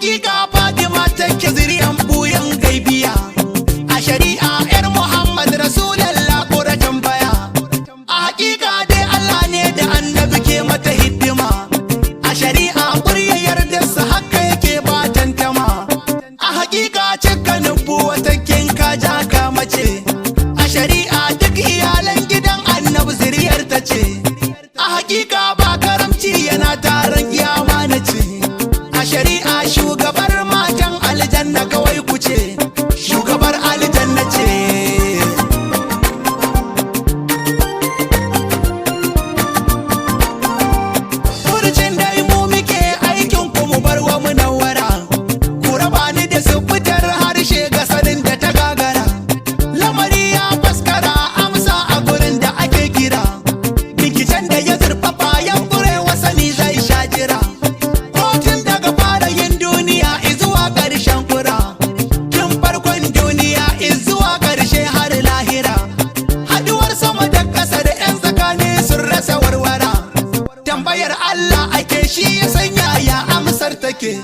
hakika Fatima take zuriyan buyan gaibiya, a shari'a yar Muhammad Rasulullah kura tambaya. A hakika dai Allah ne da annabi ke mata hidima, a shari'a ƙurya yarda su haka yake ba tantama. A hakika cika nubuwa takin kaja ka mace, a shari'a duk iyalan gidan annabi zuriyar ta ce. A hakika ba karamci yana taron kiyama na ce, a shari'a shugabar matan aljanna kawai ku ce, shugabar aljanna ce. Furcin dai mu muke aikin ku mu bar wa munawwara, ku raba ni da fitar harshe ga sanin da ta gagara. Lamari ya faskara amsa a gurin da ake kira, binciken da ya zurfafa yan kurewa sani zai sha jira. Kotun daga fara yin duniya izuwa ƙarshen kura, tun farkon duniya izuwa ƙarshe har lahira. Haduwar sama da ƙasa da 'yan tsakani sun rasa warwara, tambayar Allah ake shi ya sanya ya amsar take.